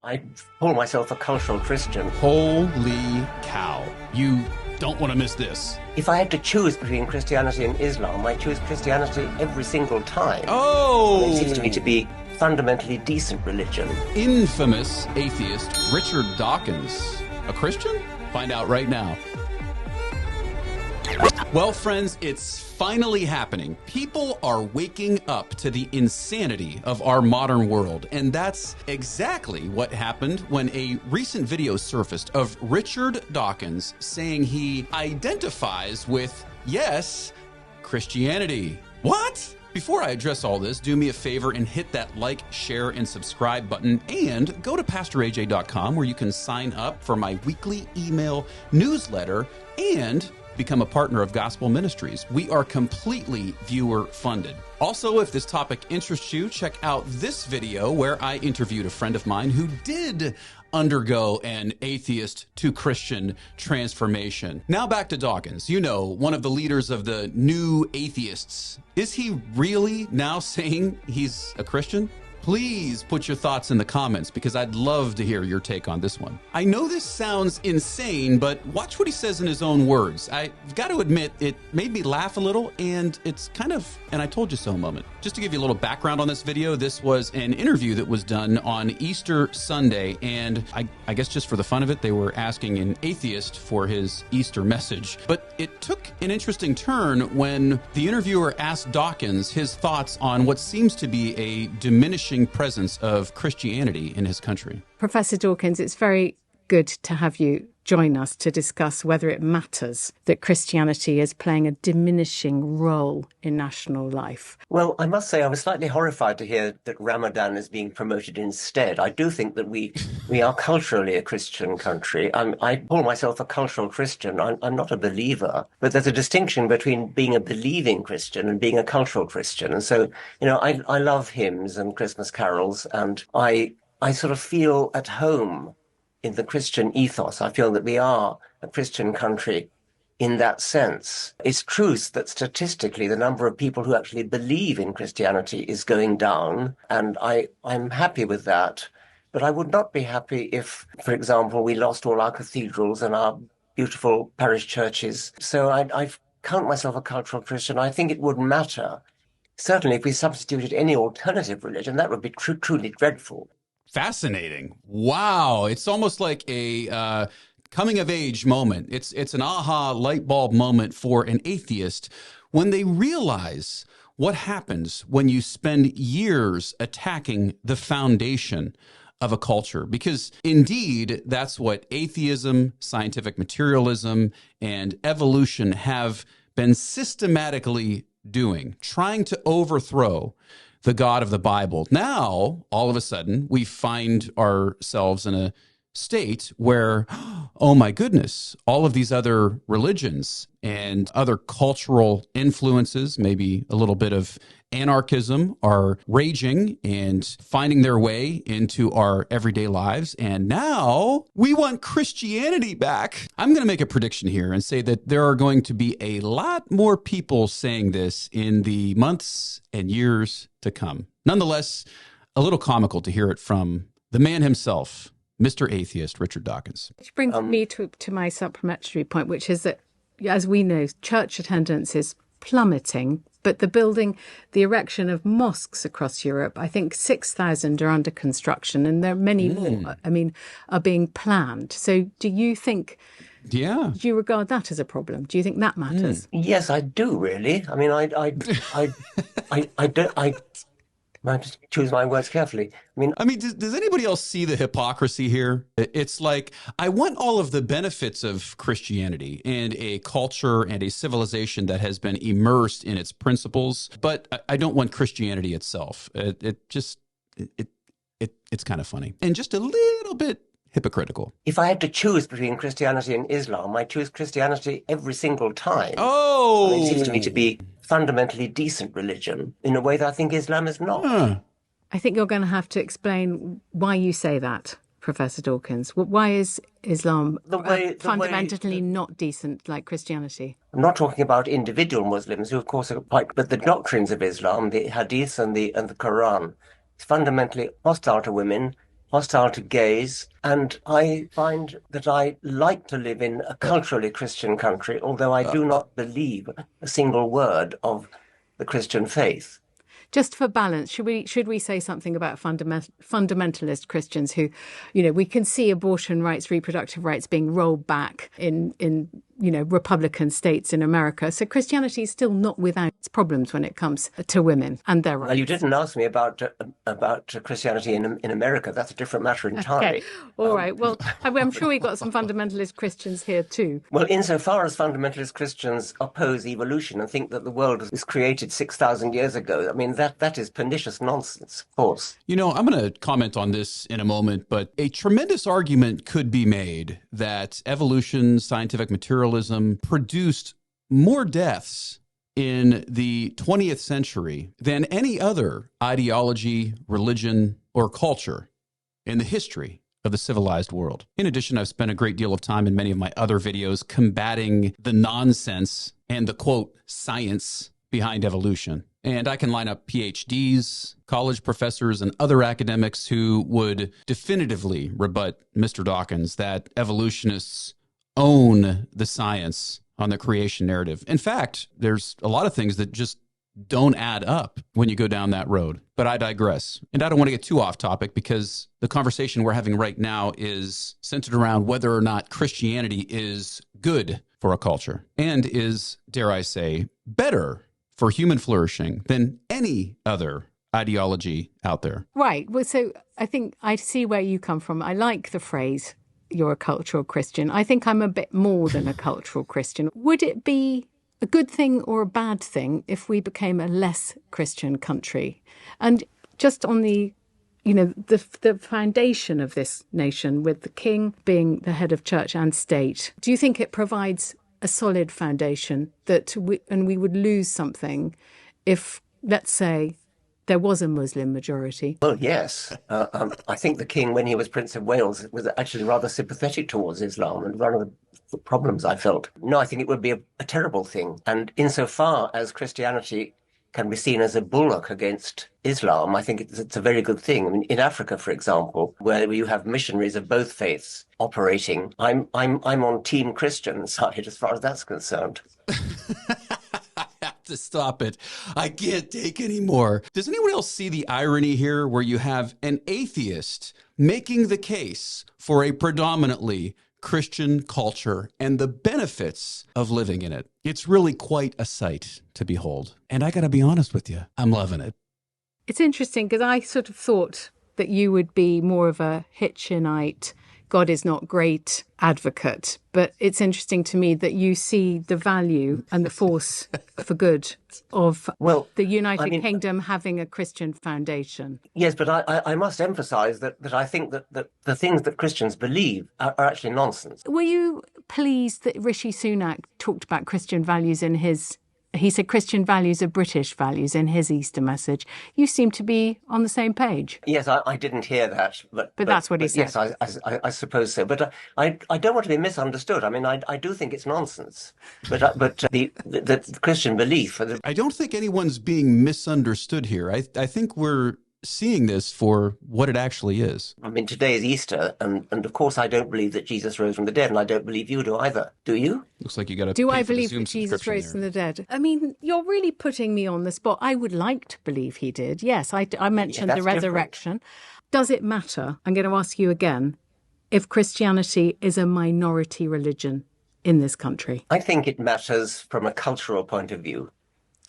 I call myself a cultural Christian. Holy cow. You don't want to miss this. If I had to choose between Christianity and Islam, I choose Christianity every single time. Oh! It seems to me to be fundamentally decent religion. Infamous atheist Richard Dawkins. A Christian? Find out right now. Well, friends, it's finally happening. People are waking up to the insanity of our modern world. And that's exactly what happened when a recent video surfaced of Richard Dawkins saying he identifies with, yes, Christianity. What? Before I address all this, do me a favor and hit that like, share, and subscribe button, and go to PastorAJ.com where you can sign up for my weekly email newsletter and become a partner of Gospel Ministries. We are completely viewer funded. Also, if this topic interests you, check out this video where I interviewed a friend of mine who did undergo an atheist to Christian transformation. Now back to Dawkins. You know, one of the leaders of the new atheists. Is he really now saying he's a Christian? Please put your thoughts in the comments because I'd love to hear your take on this one. I know this sounds insane, but watch what he says in his own words. I've got to admit, it made me laugh a little, and it's kind of an I told you so moment. Just to give you a little background on this video, this was an interview that was done on Easter Sunday, and I guess just for the fun of it, they were asking an atheist for his Easter message. But it took an interesting turn when the interviewer asked Dawkins his thoughts on what seems to be a diminishing presence of Christianity in his country. Professor Dawkins, it's very good to have you join us to discuss whether it matters that Christianity is playing a diminishing role in national life. Well, I must say I was slightly horrified to hear that Ramadan is being promoted instead. I do think that we are culturally a Christian country. I call myself a cultural Christian. I'm not a believer, but there's a distinction between being a believing Christian and being a cultural Christian. And so, I love hymns and Christmas carols, and I sort of feel at home in the Christian ethos. I feel that we are a Christian country in that sense. It's true that statistically the number of people who actually believe in Christianity is going down, and I'm happy with that. But I would not be happy if, for example, we lost all our cathedrals and our beautiful parish churches. So I count myself a cultural Christian. I think it would matter. Certainly if we substituted any alternative religion, that would be truly dreadful. Fascinating. Wow. It's almost like a coming of age moment. It's an aha light bulb moment for an atheist when they realize what happens when you spend years attacking the foundation of a culture. Because indeed, that's what atheism, scientific materialism, and evolution have been systematically doing, trying to overthrow the God of the Bible. Now, all of a sudden, we find ourselves in a state where, oh my goodness, all of these other religions and other cultural influences, maybe a little bit of anarchism, are raging and finding their way into our everyday lives. And now we want Christianity back. I'm going to make a prediction here and say that there are going to be a lot more people saying this in the months and years to come. Nonetheless, a little comical to hear it from the man himself, Mr. Atheist Richard Dawkins. Which brings me to my supplementary point, which is that, as we know, church attendance is plummeting, but the erection of mosques across Europe, I think 6,000 are under construction, and there are many more, are being planned. So do you think... Yeah. Do you regard that as a problem? Do you think that matters? Yes, I do, really. I mean, I just choose my words carefully. Does anybody else see the hypocrisy here? It's like, I want all of the benefits of Christianity and a culture and a civilization that has been immersed in its principles, but I don't want Christianity itself. It's kind of funny and just a little bit hypocritical. If I had to choose between Christianity and Islam, I choose Christianity every single time. Oh! It seems to me to be fundamentally decent religion in a way that I think Islam is not. I think you're going to have to explain why you say that, Professor Dawkins. Why is Islam fundamentally not decent like Christianity? I'm not talking about individual Muslims, who of course are quite, but the doctrines of Islam, the Hadith and the Quran, is fundamentally hostile to women. hostile to gays, and I find that I like to live in a culturally Christian country, although I do not believe a single word of the Christian faith. Just for balance, should we say something about fundamentalist Christians who, you know, we can see abortion rights, reproductive rights being rolled back in Republican states in America. So Christianity is still not without its problems when it comes to women and their rights. Well, you didn't ask me about Christianity in America. That's a different matter entirely. Okay, all right. Well, I'm sure we've got some fundamentalist Christians here too. Well, insofar as fundamentalist Christians oppose evolution and think that the world was created 6,000 years ago, I mean, that is pernicious nonsense, of course. You know, I'm going to comment on this in a moment, but a tremendous argument could be made that evolution, scientific materialism produced more deaths in the 20th century than any other ideology, religion, or culture in the history of the civilized world. In addition, I've spent a great deal of time in many of my other videos combating the nonsense and the, quote, science behind evolution. And I can line up PhDs, college professors, and other academics who would definitively rebut Mr. Dawkins that evolutionists own the science on the creation narrative. In fact, there's a lot of things that just don't add up when you go down that road. But I digress. And I don't want to get too off topic because the conversation we're having right now is centered around whether or not Christianity is good for a culture and is, dare I say, better for human flourishing than any other ideology out there. Right. Well, so I think I see where you come from. I like the phrase, you're a cultural Christian. I think I'm a bit more than a cultural Christian. Would it be a good thing or a bad thing if we became a less Christian country? And just on the, you know, the foundation of this nation, with the king being the head of church and state, do you think it provides a solid foundation that we would lose something if, let's say, there was a Muslim majority? Well, yes. I think the king, when he was Prince of Wales, was actually rather sympathetic towards Islam, and one of the problems I felt. No, I think it would be a terrible thing. And insofar as Christianity can be seen as a bulwark against Islam, I think it's a very good thing. I mean, in Africa, for example, where you have missionaries of both faiths operating, I'm on Team Christian side as far as that's concerned. To stop it. I can't take any more. Does anyone else see the irony here where you have an atheist making the case for a predominantly Christian culture and the benefits of living in it? It's really quite a sight to behold. And I got to be honest with you, I'm loving it. It's interesting because I sort of thought that you would be more of a Hitchinite, God is not great advocate. But it's interesting to me that you see the value and the force for good of the United Kingdom having a Christian foundation. Yes, but I must emphasize that I think that the things that Christians believe are actually nonsense. Were you pleased that Rishi Sunak talked about Christian values in his... He said Christian values are British values in his Easter message. You seem to be on the same page. Yes, I didn't hear that. But that's what he said. Yes, I suppose so. But I don't want to be misunderstood. I mean, I do think it's nonsense. But the Christian belief... I don't think anyone's being misunderstood here. I think we're seeing this for what it actually is. I mean, today is Easter, and of course I don't believe that Jesus rose from the dead, and I don't believe you do either. Do you? Looks like you got to. Do I believe that Jesus rose from the dead? I mean, you're really putting me on the spot. I would like to believe he did. Yes, I mentioned the resurrection. Different. Does it matter? I'm going to ask you again, if Christianity is a minority religion in this country. I think it matters from a cultural point of view.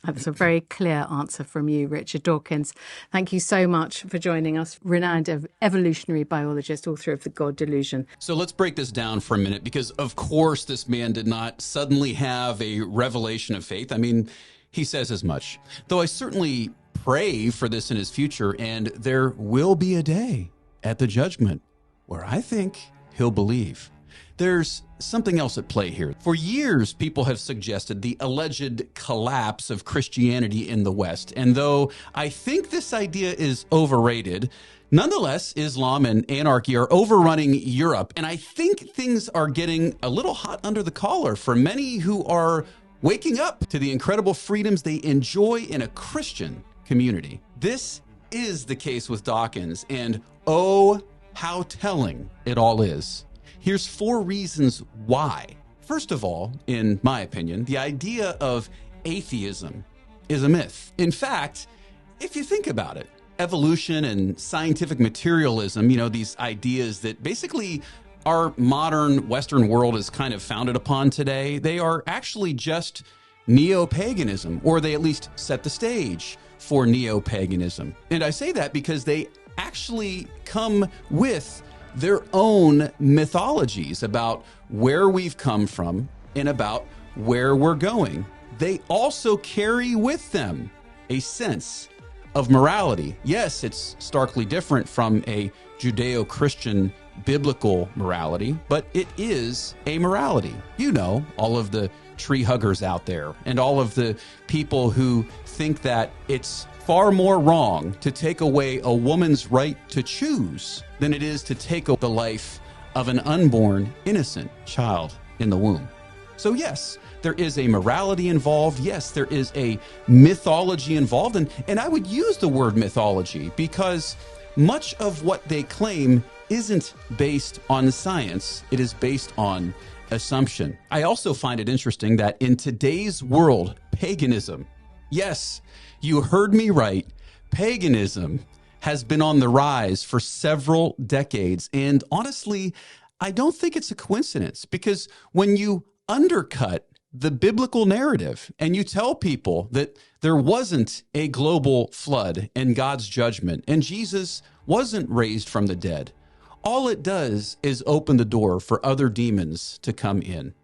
That's a very clear answer from you, Richard Dawkins. Thank you so much for joining us, renowned evolutionary biologist, author of The God Delusion. So let's break this down for a minute, because of course this man did not suddenly have a revelation of faith. I mean, he says as much. Though I certainly pray for this in his future, and there will be a day at the judgment where I think he'll believe. There's something else at play here. For years, people have suggested the alleged collapse of Christianity in the West. And though I think this idea is overrated, nonetheless, Islam and anarchy are overrunning Europe. And I think things are getting a little hot under the collar for many who are waking up to the incredible freedoms they enjoy in a Christian community. This is the case with Dawkins. And oh how telling it all is. Here's 4 reasons why. First of all, in my opinion, the idea of atheism is a myth. In fact, if you think about it, evolution and scientific materialism, these ideas that basically our modern Western world is kind of founded upon today, they are actually just neo-paganism, or they at least set the stage for neo-paganism. And I say that because they actually come with their own mythologies about where we've come from and about where we're going. They also carry with them a sense of morality. Yes, it's starkly different from a Judeo-Christian biblical morality, but it is a morality. All of the tree huggers out there and all of the people who think that it's far more wrong to take away a woman's right to choose than it is to take the life of an unborn, innocent child in the womb. So yes, there is a morality involved. Yes, there is a mythology involved. And I would use the word mythology because much of what they claim isn't based on science. It is based on assumption. I also find it interesting that in today's world, paganism, yes, you heard me right, paganism has been on the rise for several decades. And honestly, I don't think it's a coincidence, because when you undercut the biblical narrative and you tell people that there wasn't a global flood and God's judgment and Jesus wasn't raised from the dead, all it does is open the door for other demons to come in.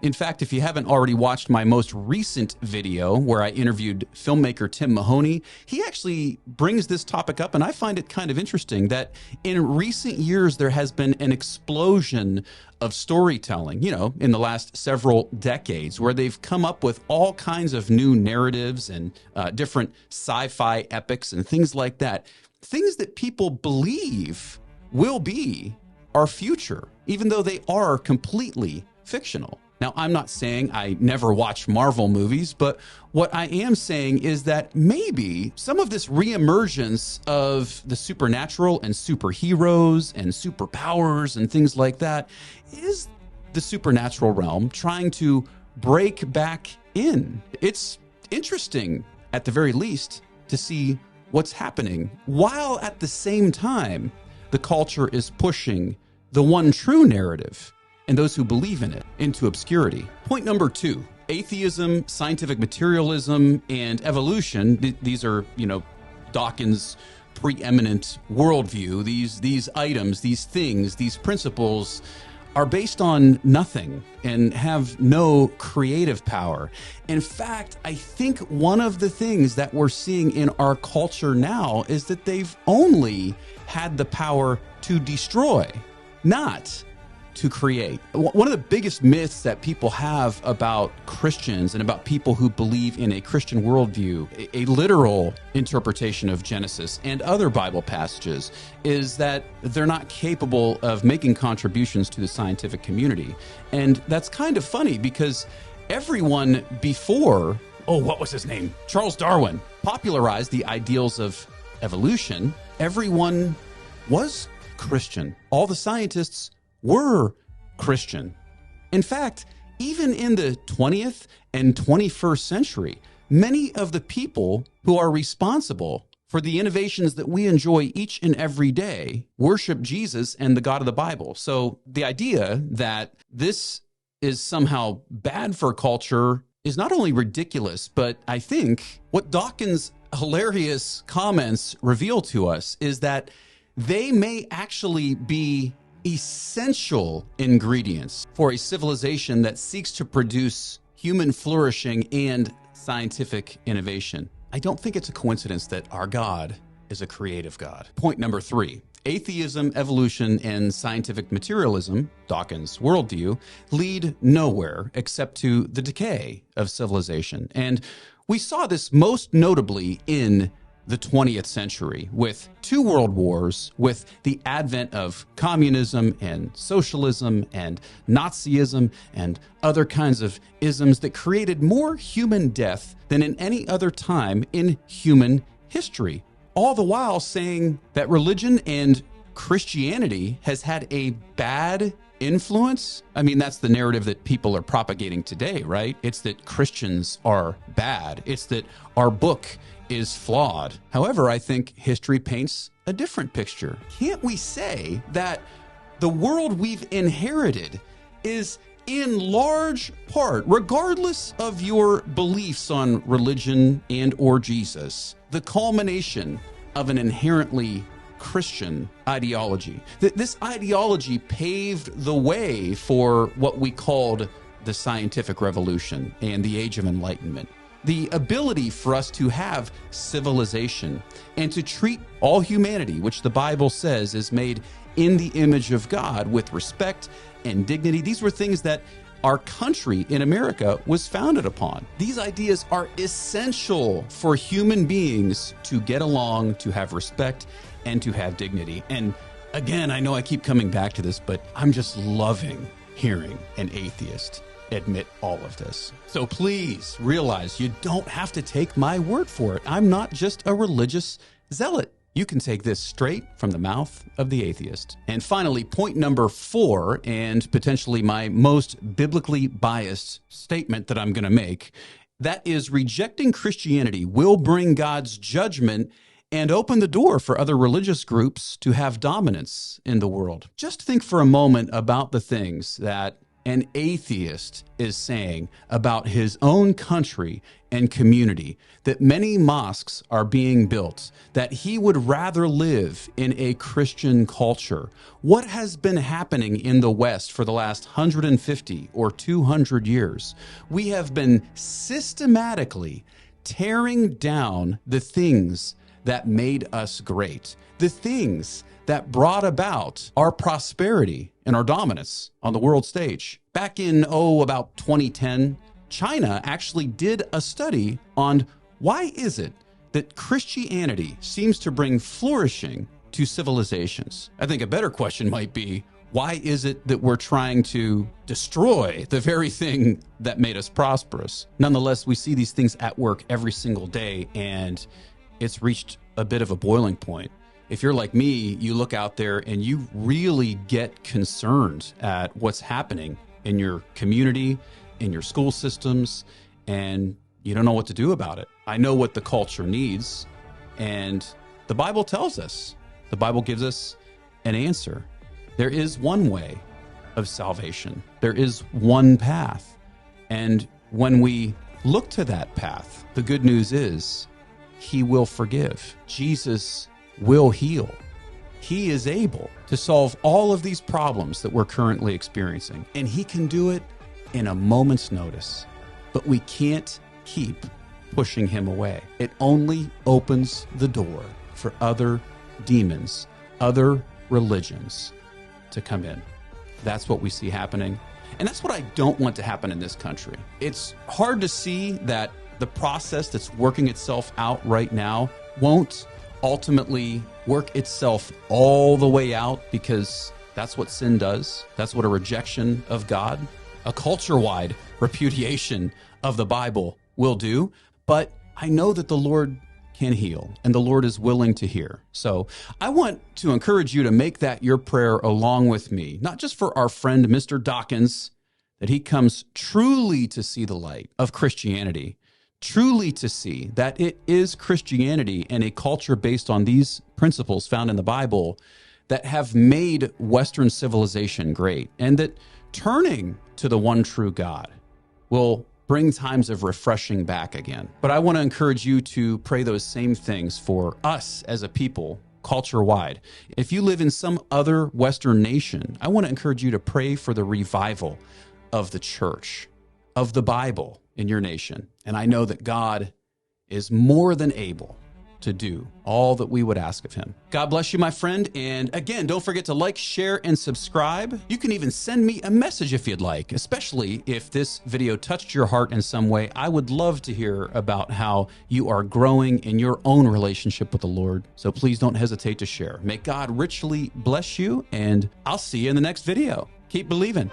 In fact, if you haven't already watched my most recent video where I interviewed filmmaker Tim Mahoney, he actually brings this topic up, and I find it kind of interesting that in recent years there has been an explosion of storytelling, in the last several decades, where they've come up with all kinds of new narratives and different sci-fi epics and things like that. Things that people believe will be our future, even though they are completely fictional. Now, I'm not saying I never watch Marvel movies, but what I am saying is that maybe some of this reemergence of the supernatural and superheroes and superpowers and things like that is the supernatural realm trying to break back in. It's interesting, at the very least, to see what's happening, while at the same time, the culture is pushing the one true narrative and those who believe in it into obscurity. Point number 2, atheism, scientific materialism, and evolution. These are, Dawkins' preeminent worldview. These items, these things, these principles are based on nothing and have no creative power. In fact, I think one of the things that we're seeing in our culture now is that they've only had the power to destroy, not to create. One of the biggest myths that people have about Christians and about people who believe in a Christian worldview, a literal interpretation of Genesis and other Bible passages, is that they're not capable of making contributions to the scientific community. And that's kind of funny, because everyone before, what was his name? Charles Darwin popularized the ideals of evolution. Everyone was Christian. All the scientists were Christian. In fact, even in the 20th and 21st century, many of the people who are responsible for the innovations that we enjoy each and every day worship Jesus and the God of the Bible. So the idea that this is somehow bad for culture is not only ridiculous, but I think what Dawkins' hilarious comments reveal to us is that they may actually be essential ingredients for a civilization that seeks to produce human flourishing and scientific innovation. I don't think it's a coincidence that our God is a creative God. Point number 3, atheism, evolution, and scientific materialism, Dawkins' worldview, lead nowhere except to the decay of civilization. And we saw this most notably in the 20th century, with 2 world wars, with the advent of communism and socialism and Nazism and other kinds of isms that created more human death than in any other time in human history. All the while saying that religion and Christianity has had a bad influence. I mean, that's the narrative that people are propagating today, right? It's that Christians are bad. It's that our book is flawed. However, I think history paints a different picture. Can't we say that the world we've inherited is in large part, regardless of your beliefs on religion and or Jesus, the culmination of an inherently Christian ideology? This ideology paved the way for what we called the scientific revolution and the Age of Enlightenment. The ability for us to have civilization and to treat all humanity, which the Bible says is made in the image of God, with respect and dignity. These were things that our country in America was founded upon. These ideas are essential for human beings to get along, to have respect, and to have dignity. And again, I know I keep coming back to this, but I'm just loving hearing an atheist admit all of this. So please realize you don't have to take my word for it. I'm not just a religious zealot. You can take this straight from the mouth of the atheist. And finally, point number 4, and potentially my most biblically biased statement that I'm going to make, that is, rejecting Christianity will bring God's judgment and open the door for other religious groups to have dominance in the world. Just think for a moment about the things that an atheist is saying about his own country and community, that many mosques are being built, that he would rather live in a Christian culture. What has been happening in the West for the last 150 or 200 years? We have been systematically tearing down the things that made us great, the things that brought about our prosperity and our dominance on the world stage. Back in, about 2010, China actually did a study on why is it that Christianity seems to bring flourishing to civilizations. I think a better question might be, why is it that we're trying to destroy the very thing that made us prosperous? Nonetheless, we see these things at work every single day, and it's reached a bit of a boiling point. If you're like me, you look out there and you really get concerned at what's happening in your community, in your school systems, and you don't know what to do about it. I know what the culture needs, and the Bible tells us. The Bible gives us an answer. There is one way of salvation. There is one path. And when we look to that path, the good news is He will forgive. Jesus will heal. He is able to solve all of these problems that we're currently experiencing, and He can do it in a moment's notice. But we can't keep pushing Him away. It only opens the door for other demons, other religions to come in. That's what we see happening, and that's what I don't want to happen in this country. It's hard to see that the process that's working itself out right now won't ultimately work itself all the way out, because that's what sin does. That's what a rejection of God, a culture-wide repudiation of the Bible will do. But I know that the Lord can heal, and the Lord is willing to hear. So I want to encourage you to make that your prayer along with me, not just for our friend Mr. Dawkins, that he comes truly to see the light of Christianity, truly to see that it is Christianity and a culture based on these principles found in the Bible that have made Western civilization great, and that turning to the one true God will bring times of refreshing back again. But I want to encourage you to pray those same things for us as a people, culture-wide. If you live in some other Western nation, I want to encourage you to pray for the revival of the church, of the Bible in your nation. And I know that God is more than able to do all that we would ask of Him. God bless you, my friend. And again, don't forget to like, share, and subscribe. You can even send me a message if you'd like, especially if this video touched your heart in some way. I would love to hear about how you are growing in your own relationship with the Lord. So please don't hesitate to share. May God richly bless you, and I'll see you in the next video. Keep believing.